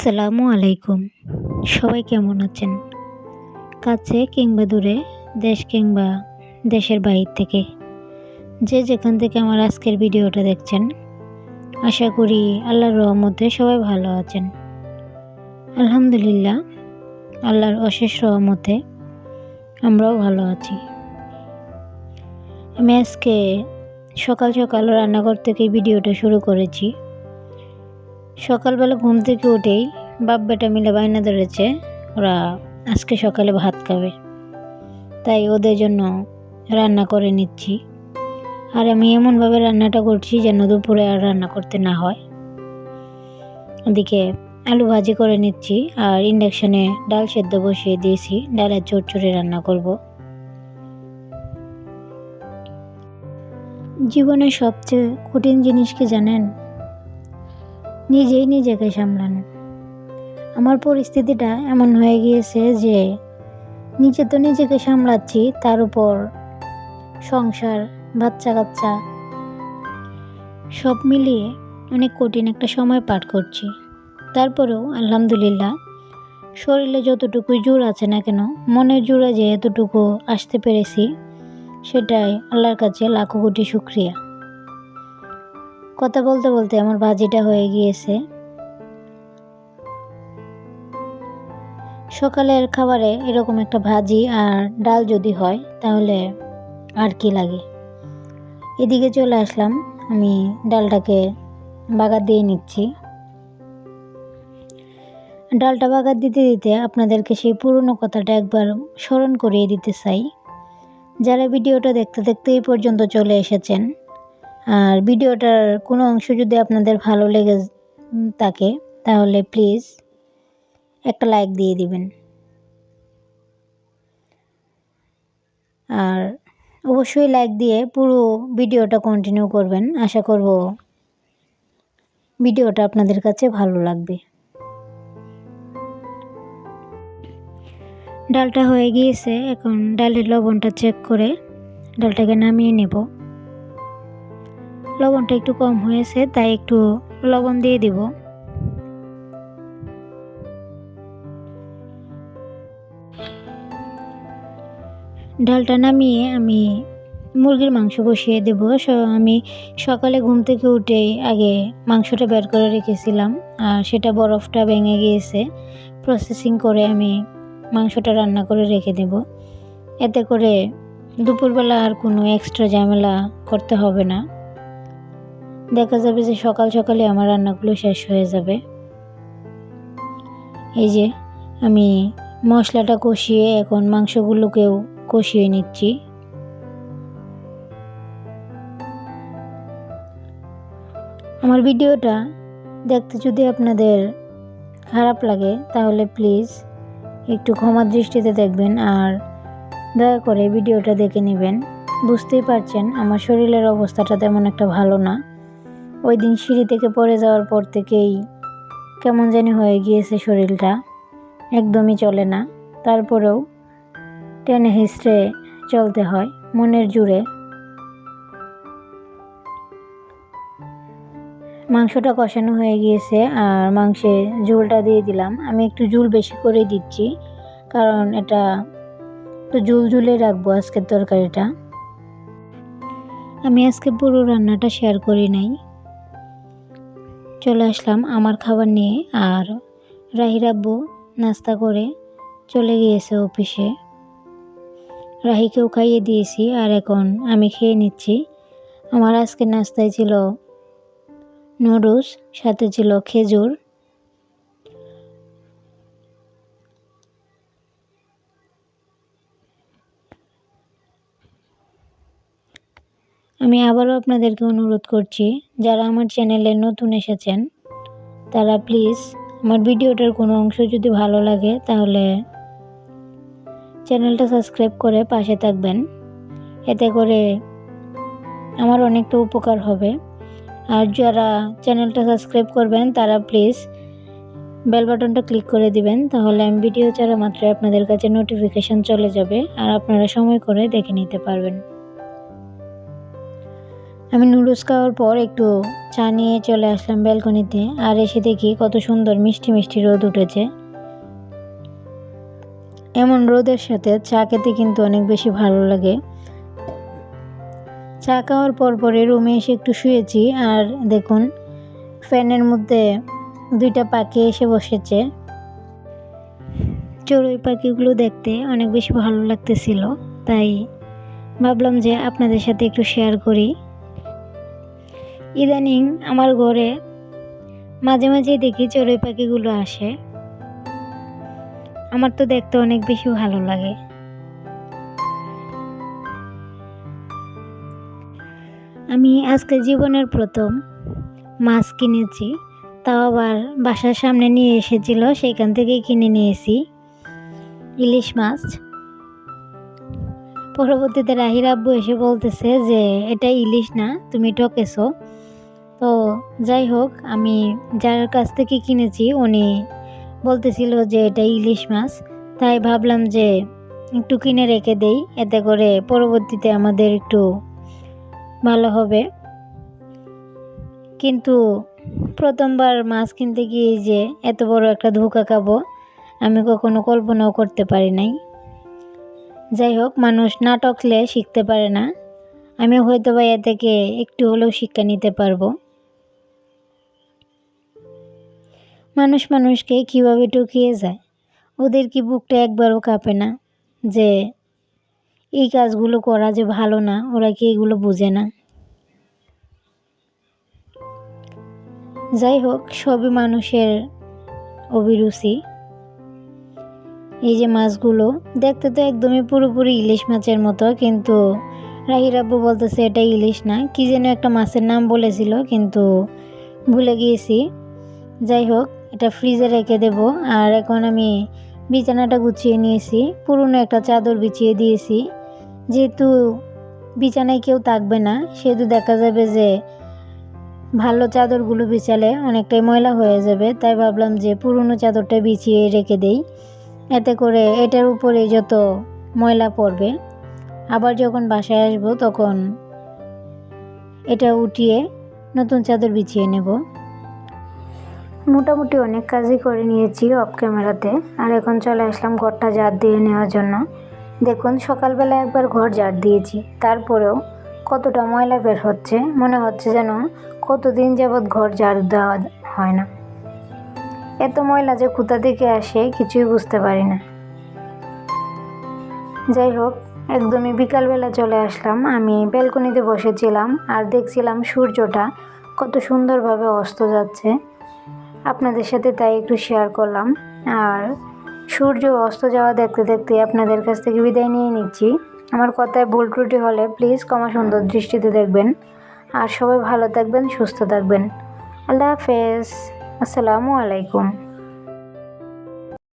আসসালামু আলাইকুম। সবাই কেমন আছেন? কাছে কিংবা দূরে, দেশ কিংবা দেশের বাহির থেকে যে যেখান থেকে আমার আজকের ভিডিওটা দেখছেন, আশা করি আল্লাহর রহমতে সবাই ভালো আছেন। আলহামদুলিল্লাহ, আল্লাহর অশেষ রহমতে আমরাও ভালো আছি। আমি আজকে সকাল সকাল রান্নাঘর থেকে ভিডিওটা শুরু করেছি। সকালবেলা ঘুম থেকে উঠেই বাপ বেটা মিলে বায়না ধরেছে ওরা আজকে সকালে ভাত খাবে, তাই ওদের জন্য রান্না করে নিচ্ছি। আর আমি এমনভাবে রান্নাটা করছি যেন দুপুরে আর রান্না করতে না হয়। ওদিকে আলু ভাজি করে নিচ্ছি আর ইন্ডাকশানে ডাল সেদ্ধ বসিয়ে দিয়েছি, ডালের চচ্চড়ি রান্না করব। জীবনের সবচেয়ে কঠিন জিনিস কি জানেন? নিজেই নিজেকে সামলানো। আমার পরিস্থিতিটা এমন হয়ে গিয়েছে যে নিজে তো নিজেকে সামলাচ্ছি, তার উপর সংসার, বাচ্চা কাচ্চা সব মিলিয়ে অনেক কঠিন একটা সময় পার করছি। তারপরেও আলহামদুলিল্লাহ, শরীরে যতটুকু জোর আছে না কেন, মনের জোরে যে এতটুকু আসতে পেরেছি, সেটাই আল্লাহর কাছে লাখো কোটি শুকরিয়া। কথা বলতে বলতে আমার ভাজিটা হয়ে গিয়েছে। সকালের খাবারে এরকম একটা ভাজি আর ডাল যদি হয় তাহলে আর কি লাগে। এদিকে চলে আসলাম, আমি ডালটাকে বাগার দিয়ে নিচ্ছি। ডালটা বাগার দিতে দিতে আপনাদেরকে সেই পুরনো কথাটা একবার স্মরণ করিয়ে দিতে চাই। যারা ভিডিওটা দেখতে দেখতে এই পর্যন্ত চলে এসেছেন, আর ভিডিওটার কোনো অংশ যদি আপনাদের ভালো লেগে থাকে তাহলে প্লিজ একটা লাইক দিয়ে দিবেন। আর অবশ্যই লাইক দিয়ে পুরো ভিডিওটা কন্টিনিউ করবেন। আশা করব ভিডিওটা আপনাদের কাছে ভালো লাগবে। ডালটা হয়ে গিয়েছে, এখন ডালের লবণটা চেক করে ডালটাকে নামিয়ে নেব। লবণটা একটু কম হয়েছে, তাই একটু লবণ দিয়ে দিব। ডালটা নামিয়ে আমি মুরগির মাংস বসিয়ে দেব। আমি সকালে ঘুম থেকে উঠেই আগে মাংসটা বের করে রেখেছিলাম, আর সেটা বরফটা ভেঙে গিয়েছে। প্রসেসিং করে আমি মাংসটা রান্না করে রেখে দেব। এতে করে দুপুরবেলা আর কোনো এক্সট্রা ঝামেলা করতে হবে না। দেখা যাবে যে সকাল সকালে আমার রান্নাগুলো শেষ হয়ে যাবে। এই যে আমি মশলাটা কষিয়ে এখন মাংসগুলোকেও কষিয়ে নিচ্ছি। আমার ভিডিওটা দেখতে যদি আপনাদের খারাপ লাগে তাহলে প্লিজ একটু ক্ষমা দৃষ্টিতে দেখবেন, আর দয়া করে ভিডিওটা দেখে নেবেন। বুঝতেই পারছেন আমার শরীরের অবস্থাটা তেমন একটা ভালো না। ওই দিন সিঁড়ি থেকে পড়ে যাওয়ার পর থেকেই কেমন জানি হয়ে গিয়েছে শরীরটা, একদমই চলে না। তারপরেও টেনে হিঁচড়ে চলতে হয় মনের জোরে। মাংসটা কষানো হয়ে গিয়েছে আর মাংসে ঝোলটা দিয়ে দিলাম। আমি একটু ঝোল বেশি করে দিচ্ছি, কারণ এটা তো ঝুলঝুলে রাখবো আজকের তরকারিটা। আমি আজকে পুরো রান্নাটা শেয়ার করি নাই। চলে আসলাম আমার খাবার নিয়ে, আর রাহির আব্বু নাস্তা করে চলে গিয়েছে অফিসে। রাহিকেও খাইয়ে দিয়েছি আর এখন আমি খেয়ে নিচ্ছি। আমার আজকের নাস্তায় ছিল নুডলস, সাথে ছিল খেজুর। আমি আবারও আপনাদেরকে অনুরোধ করছি, যারা আমার চ্যানেলে নতুন এসেছেন তারা প্লিজ আমার ভিডিওটার কোনো অংশ যদি ভালো লাগে তাহলে চ্যানেলটা সাবস্ক্রাইব করে পাশে থাকবেন। এতে করে আমার অনেকটা উপকার হবে। আর যারা চ্যানেলটা সাবস্ক্রাইব করবেন তারা প্লিজ বেল বাটনটা ক্লিক করে দিবেন, তাহলে আমি ভিডিও ছাড়া মাত্র আপনাদের কাছে নোটিফিকেশন চলে যাবে আর আপনারা সময় করে দেখে নিতে পারবেন। আমি নুডলস খাওয়ার পর একটু চা নিয়ে চলে আসলাম ব্যালকনিতে, আর এসে দেখি কত সুন্দর মিষ্টি মিষ্টি রোদ উঠেছে। এমন রোদের সাথে চা খেতে কিন্তু অনেক বেশি ভালো লাগে। চা খাওয়ার পরে রুমে এসে একটু শুয়েছি, আর দেখুন ফ্যানের মধ্যে দুইটা পাখি এসে বসেছে। চড়ুই পাখিগুলো দেখতে অনেক বেশি ভালো লাগতেছিল, তাই ভাবলাম যে আপনাদের সাথে একটু শেয়ার করি। ইদানিং আমার ঘরে মাঝে মাঝে দেখি চড়ুই পাখিগুলো আসে, আমার তো দেখতে অনেক বেশি ভালো লাগে। আমি আজকে জীবনের প্রথম মাছ কিনেছি, তাও আবার বাসার সামনে নিয়ে এসেছিল, সেইখান থেকেই কিনে নিয়েছি ইলিশ মাছ। পরবর্তীতে রাহির আব্বু এসে বলতেছে যে এটা ইলিশ না, তুমি ঠকেছো। তো যাই হোক, আমি যার কাছ থেকে কিনেছি উনি বলতেছিল যে এটা ইলিশ মাছ, তাই ভাবলাম যে একটু কিনে রেখে দেই, এতে করে পরবর্তীতে আমাদের একটু ভালো হবে। কিন্তু প্রথমবার মাছ কিনতে গিয়ে যে এত বড় একটা ধোঁকা খাবো আমি কখনো কল্পনাও করতে পারি নাই। যাই হোক, মানুষ না ঠকলে শিখতে পারে না, আমি হয়তো বা এ থেকে একটু হলেও শিক্ষা নিতে পারবো। মানুষ মানুষকে কীভাবে ঠকিয়ে যায়, ওদের কি বুকটা একবারও কাঁপে না যে এই কাজগুলো করা যে ভালো না? ওরা কি এগুলো বোঝে না? যাই হোক, সবই মানুষের অভিরুচি। এই যে মাছগুলো দেখতে তো একদমই পুরোপুরি ইলিশ মাছের মতো, কিন্তু রাহির আব্বু বলতেছে এটা ইলিশ না, কি যেন একটা মাছের নাম বলেছিল কিন্তু ভুলে গিয়েছি। যাই হোক, এটা ফ্রিজে রেখে দেব। আর এখন আমি বিছানাটা গুছিয়ে নিয়েছি, পুরনো একটা চাদর বিছিয়ে দিয়েছি। যেহেতু বিছানায় কেউ থাকবে না, সেহেতু দেখা যাবে যে ভালো চাদরগুলো বিছালে অনেকটাই ময়লা হয়ে যাবে, তাই ভাবলাম যে পুরনো চাদরটা বিছিয়ে রেখে দেই, এতে করে এটার উপরে যত ময়লা পড়বে আবার যখন বাসায় আসবো তখন এটা উঠিয়ে নতুন চাদর বিছিয়ে নেব। মোটামুটি অনেক কাজই করে নিয়েছি অফ ক্যামেরাতে, আর এখন চলে আসলাম ঘরটা ঝাড় দিয়ে নেওয়ার জন্য। দেখুন, সকালবেলা একবার ঘর ঝাড় দিয়েছি, তারপরেও কতটা ময়লা বের হচ্ছে, মনে হচ্ছে যেন কতদিন যাবৎ ঘর ঝাড় দেওয়া হয় না। এত ময়লা যে কোথা থেকে আসে কিছুই বুঝতে পারি না। যাই হোক, একদমই বিকালবেলা চলে আসলাম। আমি ব্যালকনিতে বসেছিলাম আর দেখছিলাম সূর্যটা কত সুন্দরভাবে অস্ত যাচ্ছে, আপনাদের সাথে তাই একটু শেয়ার করলাম। আর সূর্য অস্ত যাওয়া দেখতে দেখতে আপনাদের কাছ থেকে বিদায় নিয়ে নিচ্ছি। আমার কথায় ভুল ত্রুটি হলে প্লিজ ক্ষমা সুন্দর দৃষ্টিতে দেখবেন। আর সবাই ভালো থাকবেন, সুস্থ থাকবেন। আল্লাহ হাফেজ, আসসালামু আলাইকুম।